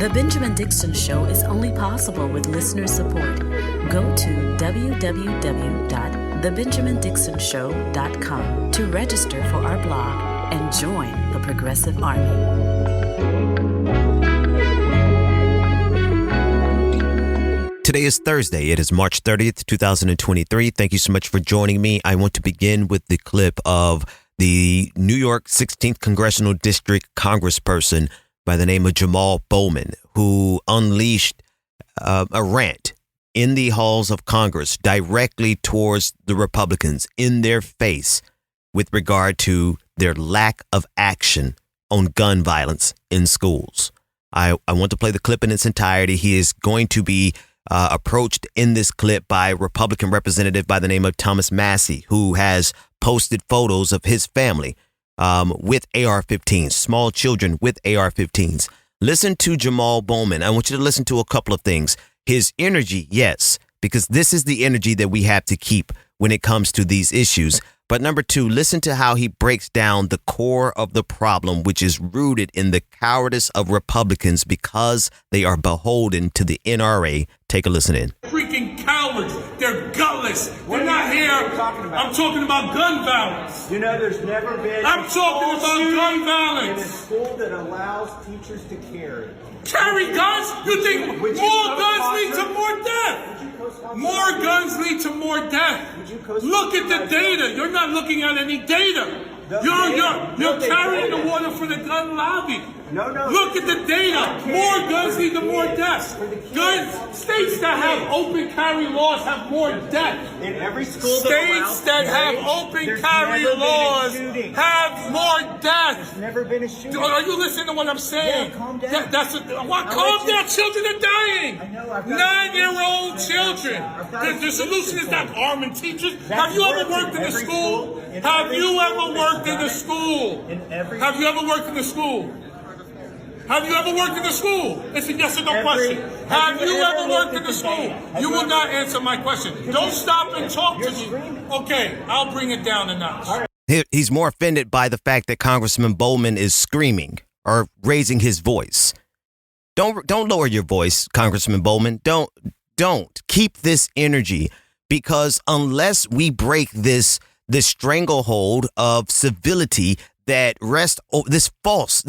The Benjamin Dixon Show is only possible with listener support. Go to www.thebenjamindixonshow.com to register for our blog and join the Progressive Army. Today is Thursday. It is March 30th, 2023. Thank you so much for joining me. I want to begin with the clip of the New York 16th Congressional District Congressperson by the name of Jamaal Bowman, who unleashed a rant in the halls of Congress directly towards the Republicans in their face with regard to their lack of action on gun violence in schools. I want to play the clip in its entirety. He is going to be approached in this clip by a Republican representative by the name of Thomas Massey, who has posted photos of his family with AR-15s, small children with AR-15s. Listen to Jamaal Bowman. I want you to listen to a couple of things. His energy, yes, because this is the energy that we have to keep when it comes to these issues. But number two, listen to how he breaks down the core of the problem, which is rooted in the cowardice of Republicans because they are beholden to the NRA. Take a listen in. Freaking cowards. They're gutless. They're not here. I'm talking about gun violence. You know, there's never been I'm talking about gun violence. in a school that allows teachers to carry. Carry guns? You think more guns lead to more death? More guns lead to more death. Look at the data. You're not looking at any data. You're carrying the water for the gun lobby. No. Look at the data. More guns lead to more deaths. States that have open carry laws have more deaths. In every school States that have open carry laws have more deaths. There's never been a shooting. Are you listening to what I'm saying? Yeah, calm down. Calm down. Children are dying. I know, 9-year-old children. The solution is not arming teachers. Have you ever worked in a school? Have you ever worked in a school? Have you ever worked in a school? Have you ever worked in a school? It's a yes or no question. Have you ever worked in a school? You will not answer my question. Don't stop and talk to me. Okay, I'll bring it down a notch. He's more offended by the fact that Congressman Bowman is screaming or raising his voice. Don't lower your voice, Congressman Bowman. Don't keep this energy, because unless we break this stranglehold of civility that rests this faux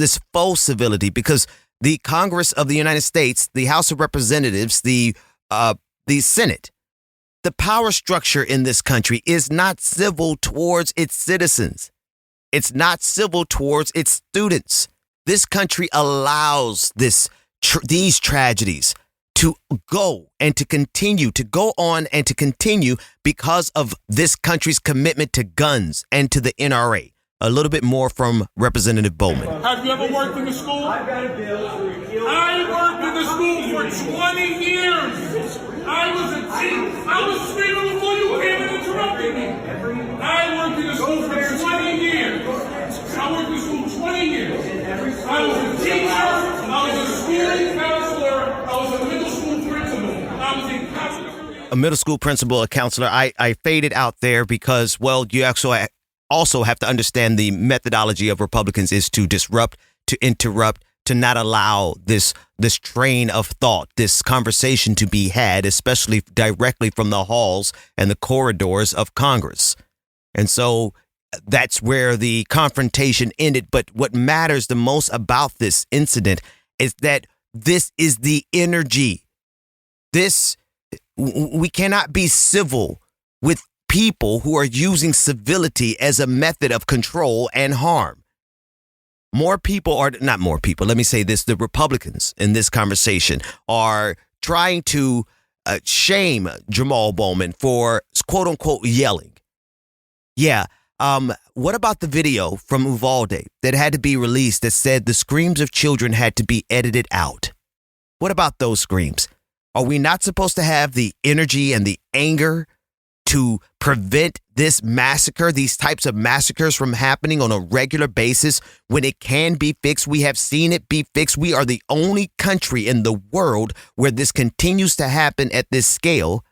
civility, because the Congress of the United States, the House of Representatives, the Senate, the power structure in this country is not civil towards its citizens. It's not civil towards its students. This country allows these tragedies to go and to continue, to go on and to continue because of this country's commitment to guns and to the NRA. A little bit more from Representative Bowman. Have you ever worked in a school? I've got a bill to repeal. I worked in the school for 20 years. I was a teacher. I was screaming before you came and interrupted me. I worked in the school for 20 years. I worked in the school 20 years. I was a teacher. I was a school counselor. I was a middle school principal. I was in counselor. A middle school principal, a counselor. I faded out there because, well, you also have to understand the methodology of Republicans is to disrupt, to interrupt, to not allow this train of thought, this conversation to be had, especially directly from the halls and the corridors of Congress. And so that's where the confrontation ended. But what matters the most about this incident is that this is the energy. We cannot be civil with people who are using civility as a method of control and harm. Let me say this, the Republicans in this conversation are trying to shame Jamaal Bowman for quote unquote yelling. Yeah. What about the video from Uvalde that had to be released that said the screams of children had to be edited out? What about those screams? Are we not supposed to have the energy and the anger to prevent this massacre, these types of massacres from happening on a regular basis when it can be fixed? We have seen it be fixed. We are the only country in the world where this continues to happen at this scale,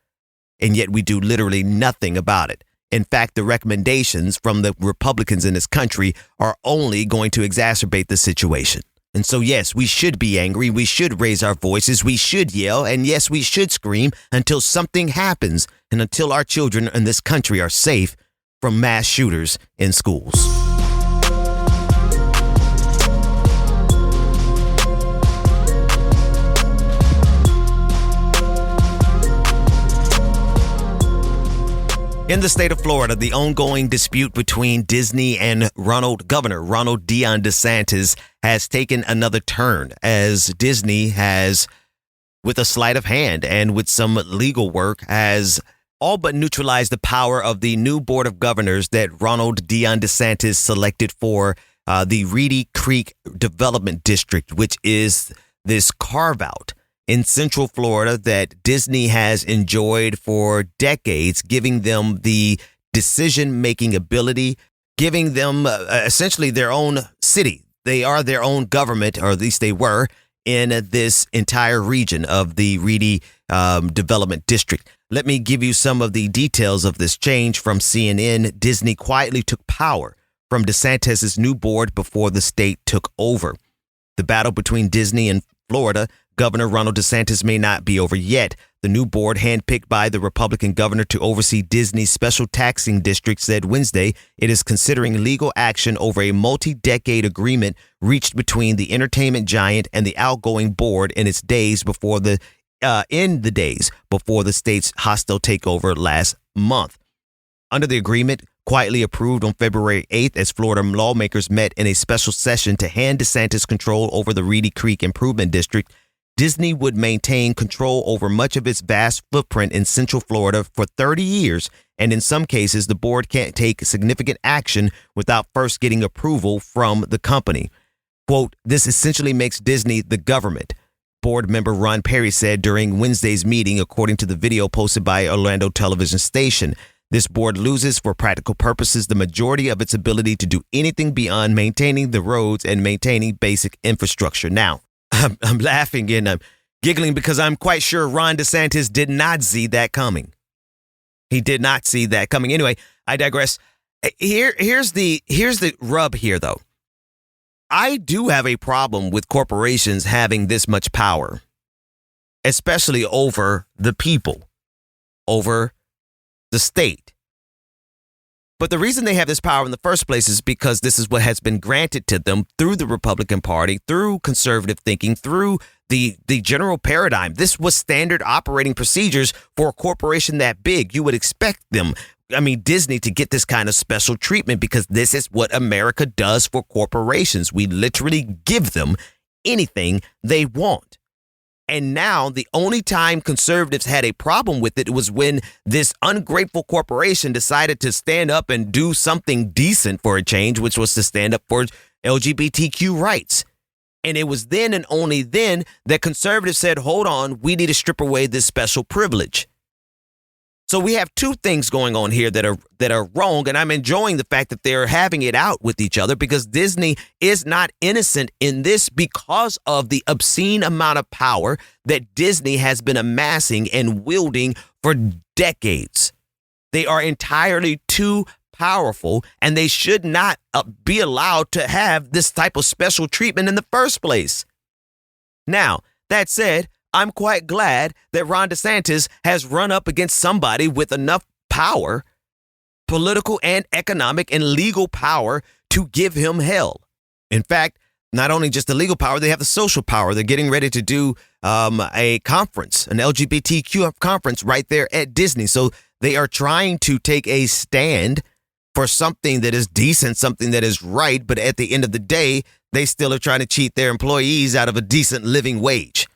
and yet we do literally nothing about it. In fact, the recommendations from the Republicans in this country are only going to exacerbate the situation. And so, yes, we should be angry. We should raise our voices. We should yell. And yes, we should scream until something happens and until our children in this country are safe from mass shooters in schools. In the state of Florida, the ongoing dispute between Disney and Governor Ronald DeSantis has taken another turn as Disney has, with a sleight of hand and with some legal work, has all but neutralized the power of the new board of governors that Ronald DeSantis selected for the Reedy Creek Development District, which is this carve-out in Central Florida that Disney has enjoyed for decades, giving them the decision-making ability, giving them essentially their own city. They are their own government, or at least they were, in this entire region of the Reedy Development District. Let me give you some of the details of this change from CNN. Disney quietly took power from DeSantis' new board before the state took over. The battle between Disney and Florida Governor Ronald DeSantis may not be over yet. The new board, handpicked by the Republican governor to oversee Disney's special taxing district, said Wednesday it is considering legal action over a multi-decade agreement reached between the entertainment giant and the outgoing board in the days before the state's hostile takeover last month. Under the agreement, quietly approved on February 8th as Florida lawmakers met in a special session to hand DeSantis control over the Reedy Creek Improvement District, Disney would maintain control over much of its vast footprint in Central Florida for 30 years, and in some cases, the board can't take significant action without first getting approval from the company. Quote, "This essentially makes Disney the government," board member Ron Perry said during Wednesday's meeting, according to the video posted by Orlando television station. This board loses, for practical purposes, the majority of its ability to do anything beyond maintaining the roads and maintaining basic infrastructure. Now, I'm laughing and I'm giggling because I'm quite sure Ron DeSantis did not see that coming. He did not see that coming. Anyway, I digress. Here's the rub here, though. I do have a problem with corporations having this much power, especially over the people, over the state. But the reason they have this power in the first place is because this is what has been granted to them through the Republican Party, through conservative thinking, through the general paradigm. This was standard operating procedures for a corporation that big. You would expect them, Disney, to get this kind of special treatment because this is what America does for corporations. We literally give them anything they want. And now the only time conservatives had a problem with it was when this ungrateful corporation decided to stand up and do something decent for a change, which was to stand up for LGBTQ rights. And it was then and only then that conservatives said, hold on, we need to strip away this special privilege. So we have two things going on here that are wrong, and I'm enjoying the fact that they're having it out with each other because Disney is not innocent in this because of the obscene amount of power that Disney has been amassing and wielding for decades. They are entirely too powerful, and they should not be allowed to have this type of special treatment in the first place. Now, that said, I'm quite glad that Ron DeSantis has run up against somebody with enough power, political and economic and legal power, to give him hell. In fact, not only just the legal power, they have the social power. They're getting ready to do a conference, an LGBTQ conference right there at Disney. So they are trying to take a stand for something that is decent, something that is right. But at the end of the day, they still are trying to cheat their employees out of a decent living wage.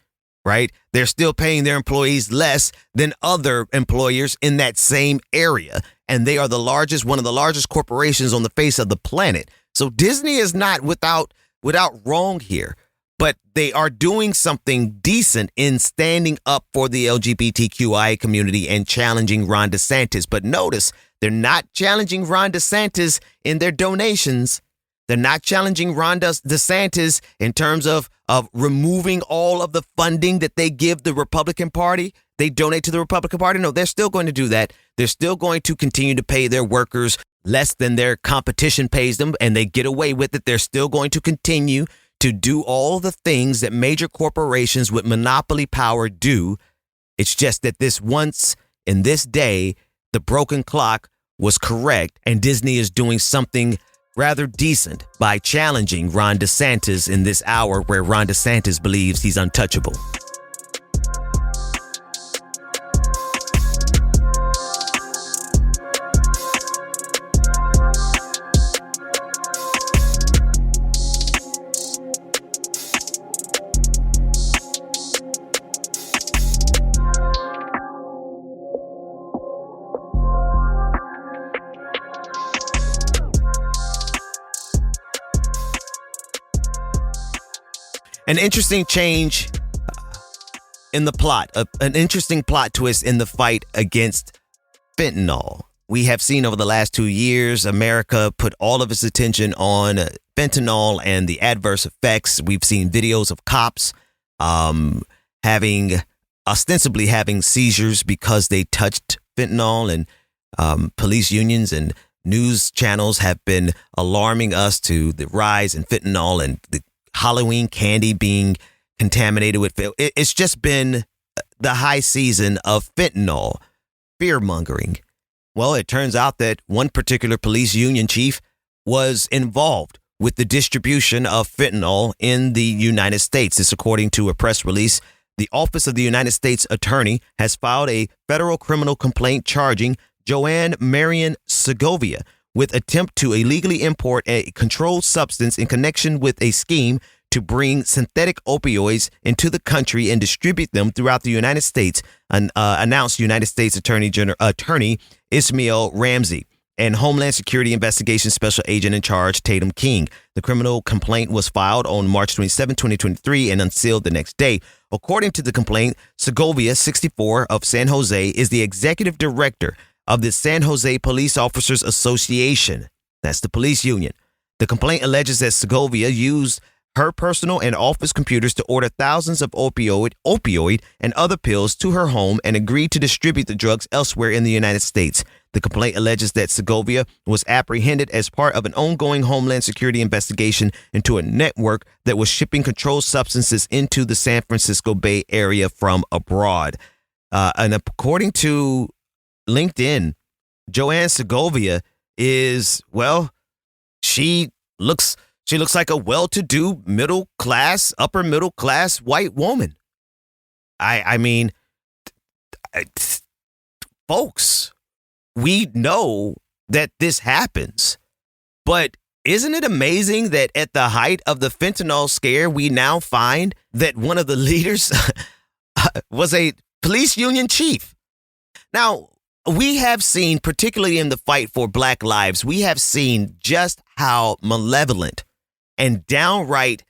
Right? They're still paying their employees less than other employers in that same area. And they are one of the largest corporations on the face of the planet. So Disney is not without wrong here, but they are doing something decent in standing up for the LGBTQI community and challenging Ron DeSantis. But notice, they're not challenging Ron DeSantis in their donations. They're not challenging Ron DeSantis in terms of removing all of the funding that they give the Republican Party. They donate to the Republican Party. No, they're still going to do that. They're still going to continue to pay their workers less than their competition pays them, and they get away with it. They're still going to continue to do all the things that major corporations with monopoly power do. It's just that this once in this day, the broken clock was correct, and Disney is doing something rather decent by challenging Ron DeSantis in this hour where Ron DeSantis believes he's untouchable. An interesting change in the plot, an interesting plot twist in the fight against fentanyl. We have seen over the last 2 years, America put all of its attention on fentanyl and the adverse effects. We've seen videos of cops ostensibly having seizures because they touched fentanyl, and police unions and news channels have been alarming us to the rise in fentanyl and the Halloween candy being contaminated with fentanyl. It's just been the high season of fentanyl fear mongering. Well, it turns out that one particular police union chief was involved with the distribution of fentanyl in the United States. This, according to a press release. The Office of the United States Attorney has filed a federal criminal complaint charging Joanne Marion Segovia with attempt to illegally import a controlled substance in connection with a scheme to bring synthetic opioids into the country and distribute them throughout the United States, announced United States Attorney Ismail Ramsey and Homeland Security Investigation Special Agent in Charge Tatum King. The criminal complaint was filed on March 27, 2023 and unsealed the next day. According to the complaint, Segovia, 64, of San Jose, is the executive director of the San Jose Police Officers Association. That's the police union. The complaint alleges that Segovia used her personal and office computers to order thousands of opioid and other pills to her home and agreed to distribute the drugs elsewhere in the United States. The complaint alleges that Segovia was apprehended as part of an ongoing Homeland Security investigation into a network that was shipping controlled substances into the San Francisco Bay Area from abroad. And according to LinkedIn, Joanne Segovia is, well, she looks like a well-to-do upper middle class white woman. I mean, folks, we know that this happens, but isn't it amazing that at the height of the fentanyl scare, we now find that one of the leaders was a police union chief? Now, we have seen, particularly in the fight for Black lives, we have seen just how malevolent and downright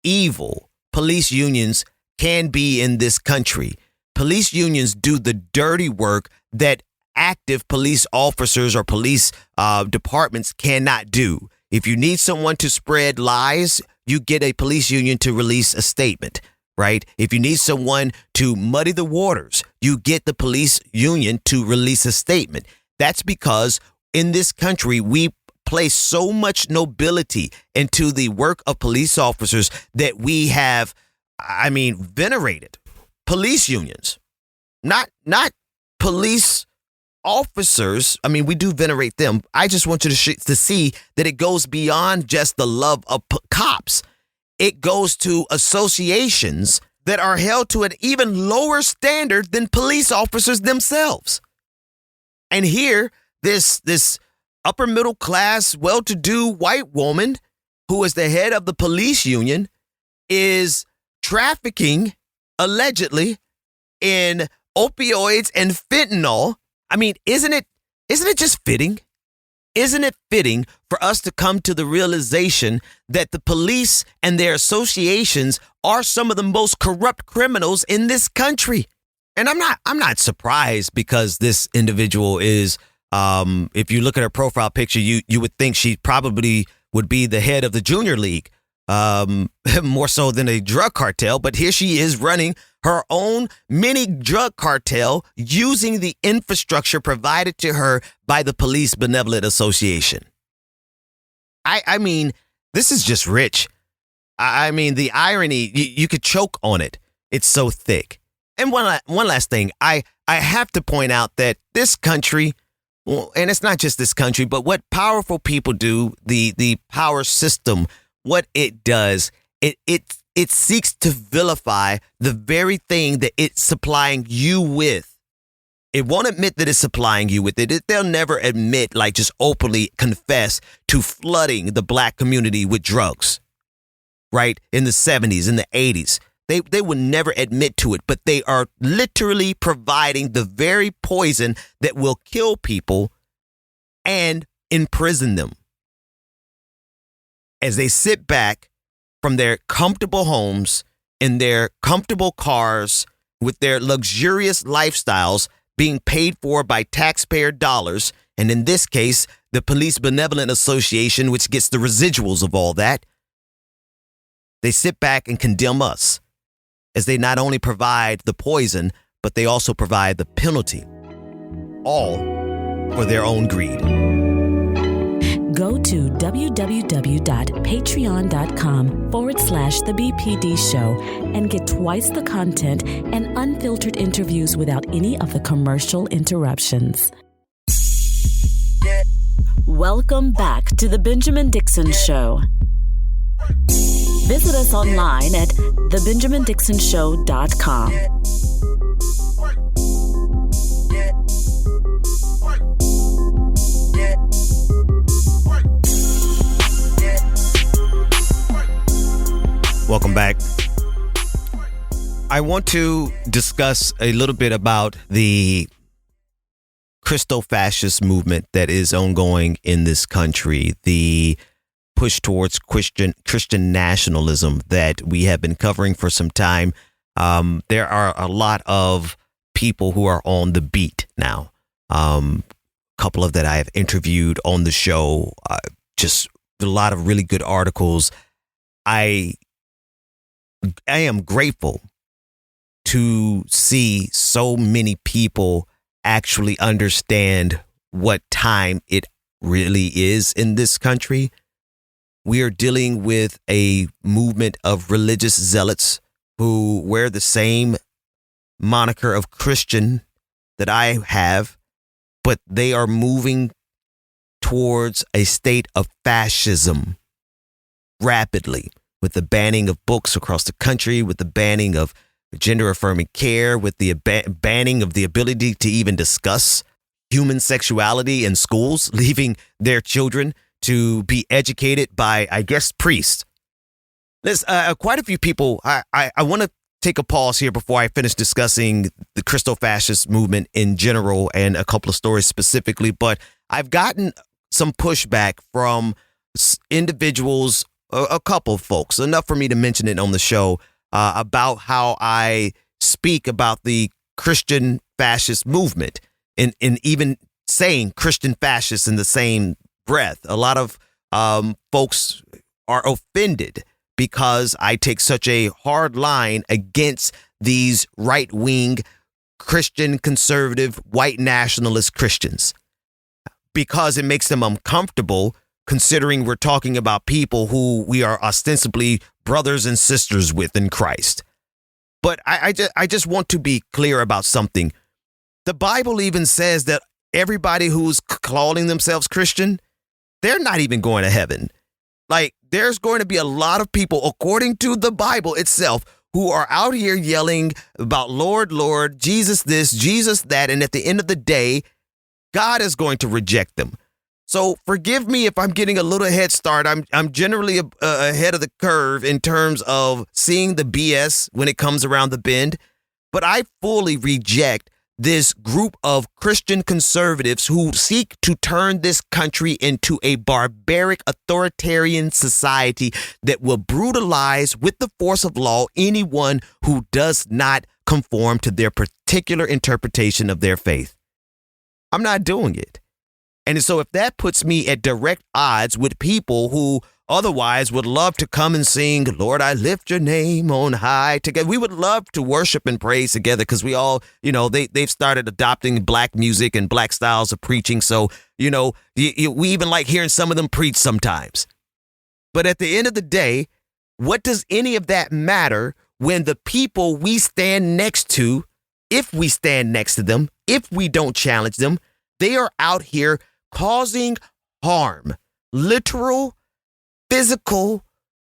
evil police unions can be in this country. Police unions do the dirty work that active police officers or police departments cannot do. If you need someone to spread lies, you get a police union to release a statement, right? If you need someone to muddy the waters, you get the police union to release a statement. That's because in this country, we place so much nobility into the work of police officers that we have, venerated police unions, not police officers. We do venerate them. I just want you to see that it goes beyond just the love of cops. It goes to associations that are held to an even lower standard than police officers themselves. And here, this upper middle class, well-to-do white woman who is the head of the police union is trafficking, allegedly, in opioids and fentanyl. Isn't it just fitting? Isn't it fitting for us to come to the realization that the police and their associations are some of the most corrupt criminals in this country? And I'm not surprised, because this individual is, if you look at her profile picture, you would think she probably would be the head of the junior league, more so than a drug cartel. But here she is running her own mini drug cartel using the infrastructure provided to her by the Police Benevolent Association. This is just rich. I mean, the irony, you could choke on it. It's so thick. And one last thing, I have to point out that this country, well, and it's not just this country, but what powerful people do, the power system, what it does, it seeks to vilify the very thing that it's supplying you with. It won't admit that it's supplying you with it. They'll never admit, like just openly confess to flooding the black community with drugs, right? In the 70s, in the 80s. They would never admit to it, but they are literally providing the very poison that will kill people and imprison them. As they sit back from their comfortable homes, in their comfortable cars, with their luxurious lifestyles being paid for by taxpayer dollars, and in this case, the Police Benevolent Association, which gets the residuals of all that, they sit back and condemn us, as they not only provide the poison, but they also provide the penalty, all for their own greed. Go to www.patreon.com/The BPD Show and get twice the content and unfiltered interviews without any of the commercial interruptions. Welcome back to The Benjamin Dixon Show. Visit us online at thebenjamindixonshow.com. Welcome back. I want to discuss a little bit about the Christo-fascist movement that is ongoing in this country, the push towards Christian nationalism that we have been covering for some time. There are a lot of people who are on the beat now. A couple of that I have interviewed on the show, just a lot of really good articles. I am grateful to see so many people actually understand what time it really is in this country. We are dealing with a movement of religious zealots who wear the same moniker of Christian that I have, but they are moving towards a state of fascism rapidly, with the banning of books across the country, with the banning of gender-affirming care, with the banning of the ability to even discuss human sexuality in schools, leaving their children to be educated by, I guess, priests. There's quite a few people. I want to take a pause here before I finish discussing the Christo-fascist movement in general and a couple of stories specifically, but I've gotten some pushback from individuals, a couple of folks, enough for me to mention it on the show, about how I speak about the Christian fascist movement and even saying Christian fascists in the same breath. A lot of folks are offended because I take such a hard line against these right-wing Christian conservative white nationalist Christians, because it makes them uncomfortable, considering we're talking about people who we are ostensibly brothers and sisters with in Christ. But I just want to be clear about something. The Bible even says that everybody who's calling themselves Christian, they're not even going to heaven. Like, there's going to be a lot of people, according to the Bible itself, who are out here yelling about Lord, Lord, Jesus this, Jesus that, and at the end of the day, God is going to reject them. So forgive me if I'm getting a little head start. I'm generally ahead of the curve in terms of seeing the BS when it comes around the bend, but I fully reject this group of Christian conservatives who seek to turn this country into a barbaric authoritarian society that will brutalize with the force of law anyone who does not conform to their particular interpretation of their faith. I'm not doing it. And so if that puts me at direct odds with people who otherwise would love to come and sing, Lord, I lift your name on high together. We would love to worship and praise together because we all, they've started adopting black music and black styles of preaching. So, we even like hearing some of them preach sometimes. But at the end of the day, what does any of that matter when the people we stand next to, if we stand next to them, if we don't challenge them, they are out here causing harm, literal, physical,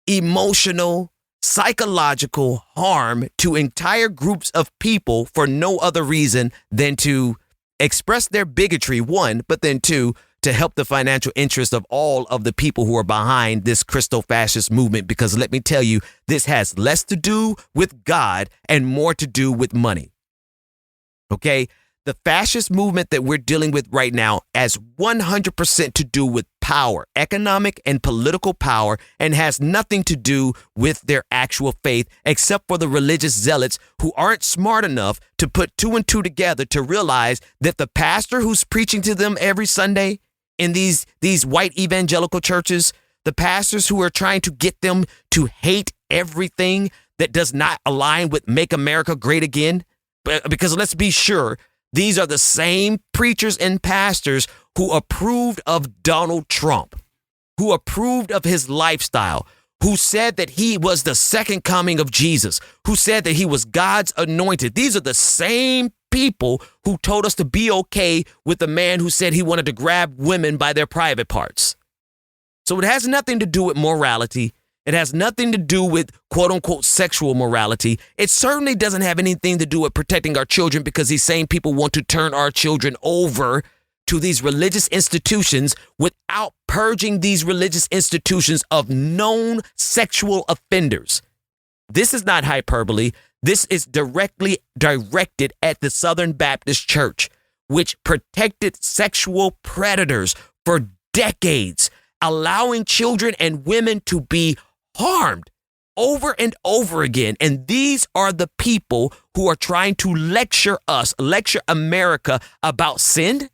emotional, psychological harm to entire groups of people for no other reason than to express their bigotry, one, but then two, to help the financial interest of all of the people who are behind this Christo-fascist movement. Because let me tell you, this has less to do with God and more to do with money. Okay? The fascist movement that we're dealing with right now has 100% to do with power, economic and political power, and has nothing to do with their actual faith, except for the religious zealots who aren't smart enough to put two and two together to realize that the pastor who's preaching to them every Sunday in these white evangelical churches, the pastors who are trying to get them to hate everything that does not align with Make America Great Again, because let's be sure, these are the same preachers and pastors who approved of Donald Trump, who approved of his lifestyle, who said that he was the second coming of Jesus, who said that he was God's anointed. These are the same people who told us to be okay with the man who said he wanted to grab women by their private parts. So it has nothing to do with morality. It has nothing to do with quote unquote sexual morality. It certainly doesn't have anything to do with protecting our children, because these same people want to turn our children over to these religious institutions without purging these religious institutions of known sexual offenders. This is not hyperbole. This is directly directed at the Southern Baptist Church, which protected sexual predators for decades, allowing children and women to be harmed over and over again. And these are the people who are trying to lecture us, lecture America about sin.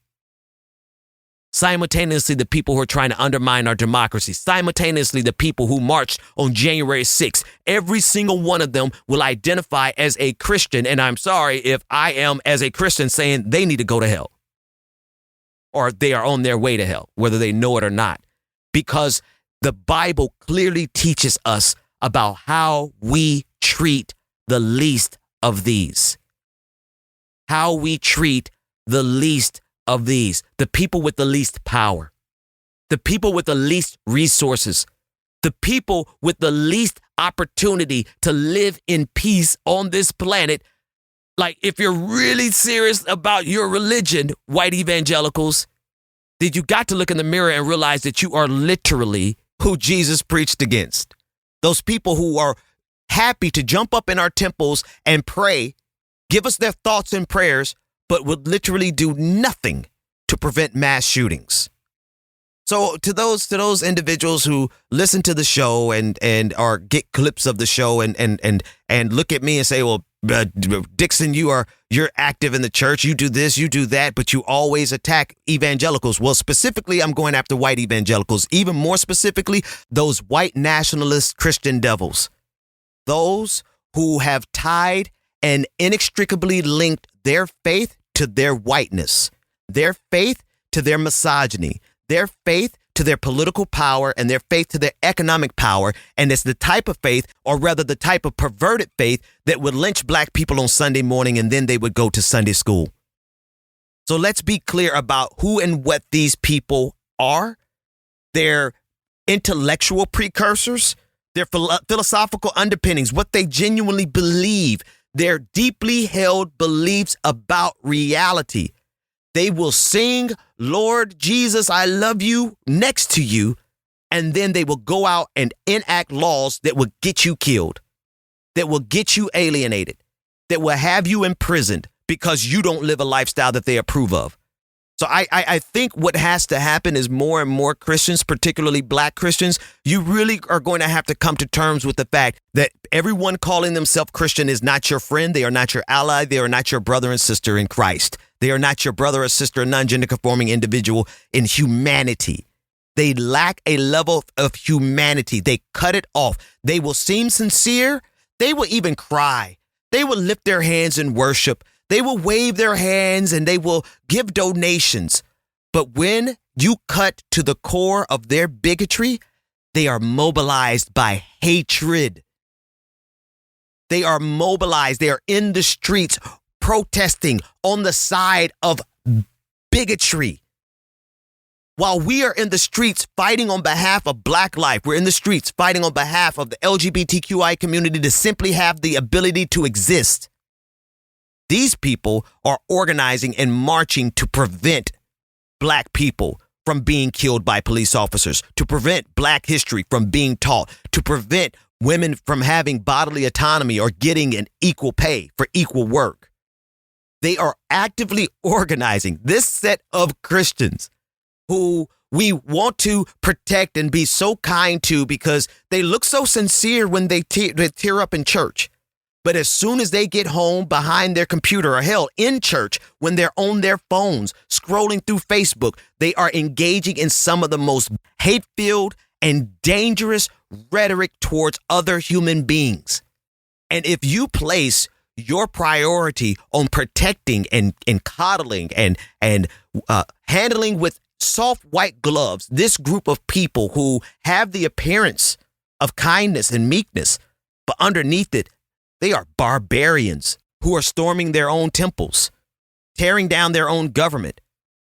Simultaneously, the people who are trying to undermine our democracy, simultaneously, the people who marched on January 6th, every single one of them will identify as a Christian. And I'm sorry if I am, as a Christian, saying they need to go to hell, or they are on their way to hell, whether they know it or not, because the Bible clearly teaches us about how we treat the least of these, how we treat the least of these, the people with the least power, the people with the least resources, the people with the least opportunity to live in peace on this planet. Like, if you're really serious about your religion, white evangelicals, then you got to look in the mirror and realize that you are literally who Jesus preached against. Those people who are happy to jump up in our temples and pray, give us their thoughts and prayers, but would literally do nothing to prevent mass shootings. So to those individuals who listen to the show and or get clips of the show and look at me and say, well, Dixon, you're active in the church. You do this, you do that, but you always attack evangelicals. Well, specifically, I'm going after white evangelicals. Even more specifically, those white nationalist Christian devils, those who have tied and inextricably linked their faith to their whiteness, their faith to their misogyny, their faith to their political power, and their faith to their economic power. And it's the type of faith, or rather the type of perverted faith, that would lynch black people on Sunday morning and then they would go to Sunday school. So let's be clear about who and what these people are. Their intellectual precursors, their philosophical underpinnings, what they genuinely believe, their deeply held beliefs about reality. They will sing, Lord Jesus, I love you, next to you, and then they will go out and enact laws that will get you killed, that will get you alienated, that will have you imprisoned because you don't live a lifestyle that they approve of. So I think what has to happen is more and more Christians, particularly black Christians, you really are going to have to come to terms with the fact that everyone calling themselves Christian is not your friend. They are not your ally. They are not your brother and sister in Christ. They are not your brother or sister, non-gender conforming individual in humanity. They lack a level of humanity. They cut it off. They will seem sincere. They will even cry. They will lift their hands in worship. They will wave their hands and they will give donations. But when you cut to the core of their bigotry, they are mobilized by hatred. They are mobilized. They are in the streets protesting on the side of bigotry. While we are in the streets fighting on behalf of Black life, we're in the streets fighting on behalf of the LGBTQI community to simply have the ability to exist. These people are organizing and marching to prevent Black people from being killed by police officers, to prevent Black history from being taught, to prevent women from having bodily autonomy or getting an equal pay for equal work. They are actively organizing this set of Christians who we want to protect and be so kind to because they look so sincere when they tear up in church. But as soon as they get home behind their computer, or hell, in church, when they're on their phones, scrolling through Facebook, they are engaging in some of the most hate-filled and dangerous rhetoric towards other human beings. And if you place your priority on protecting and coddling and handling with soft white gloves this group of people who have the appearance of kindness and meekness, but underneath it, they are barbarians who are storming their own temples, tearing down their own government.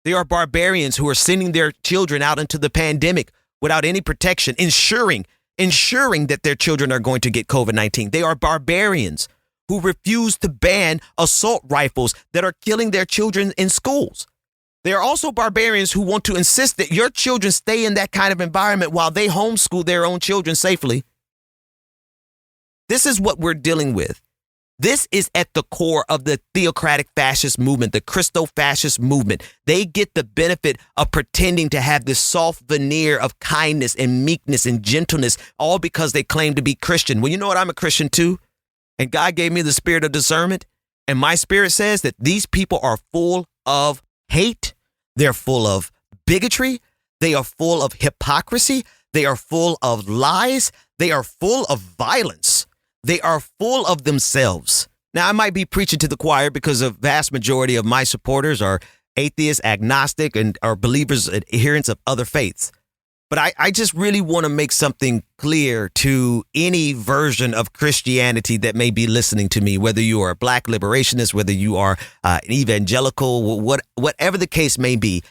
They are barbarians who are sending their children out into the pandemic without any protection, ensuring that their children are going to get COVID-19. They are barbarians who refuse to ban assault rifles that are killing their children in schools. They are also barbarians who want to insist that your children stay in that kind of environment while they homeschool their own children safely. This is what we're dealing with. This is at the core of the theocratic fascist movement, the Christo-fascist movement. They get the benefit of pretending to have this soft veneer of kindness and meekness and gentleness, all because they claim to be Christian. Well, you know what? I'm a Christian too. And God gave me the spirit of discernment. And my spirit says that these people are full of hate. They're full of bigotry. They are full of hypocrisy. They are full of lies. They are full of violence. They are full of themselves. Now, I might be preaching to the choir because a vast majority of my supporters are atheists, agnostic, and are believers, adherents of other faiths. But I just really want to make something clear to any version of Christianity that may be listening to me, whether you are a Black liberationist, whether you are an evangelical, whatever the case may be.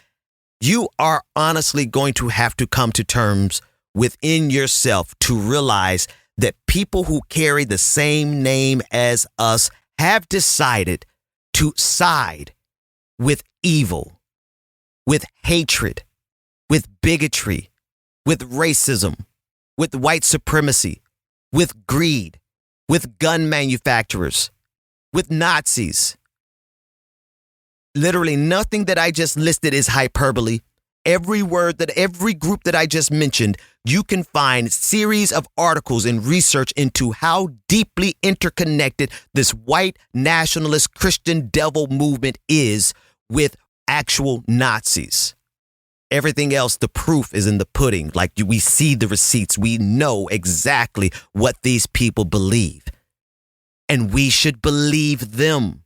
You are honestly going to have to come to terms within yourself to realize that people who carry the same name as us have decided to side with evil, with hatred, with bigotry, with racism, with white supremacy, with greed, with gun manufacturers, with Nazis. Literally nothing that I just listed is hyperbole. Every word that every group that I just mentioned, you can find series of articles and research into how deeply interconnected this white nationalist Christian devil movement is with actual Nazis. Everything else, the proof is in the pudding. Like we see the receipts. We know exactly what these people believe. And we should believe them.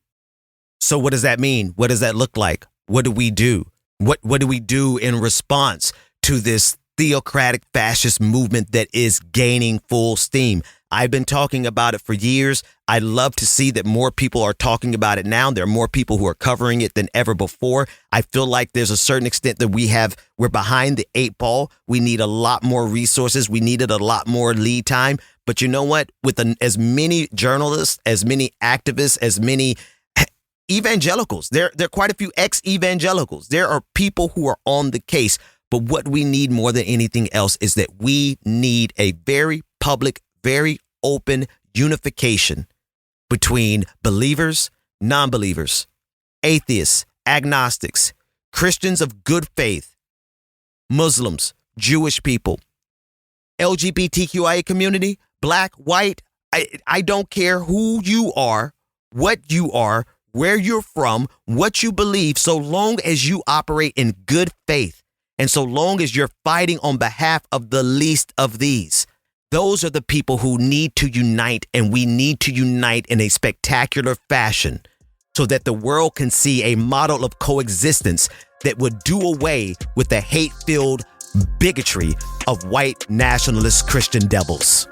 So what does that mean? What does that look like? What do we do? What do we do in response to this theocratic fascist movement that is gaining full steam? I've been talking about it for years. I love to see that more people are talking about it now. There are more people who are covering it than ever before. I feel like there's a certain extent that we're behind the 8 ball. We need a lot more resources. We needed a lot more lead time. But you know what? With as many journalists, as many activists, as many evangelicals, there are quite a few ex-evangelicals. There are people who are on the case. But what we need more than anything else is that we need a very public, very open unification between believers, non-believers, atheists, agnostics, Christians of good faith, Muslims, Jewish people, LGBTQIA community, Black, white. I don't care who you are, what you are, where you're from, what you believe, so long as you operate in good faith and so long as you're fighting on behalf of the least of these. Those are the people who need to unite, and we need to unite in a spectacular fashion so that the world can see a model of coexistence that would do away with the hate-filled bigotry of white nationalist Christian devils.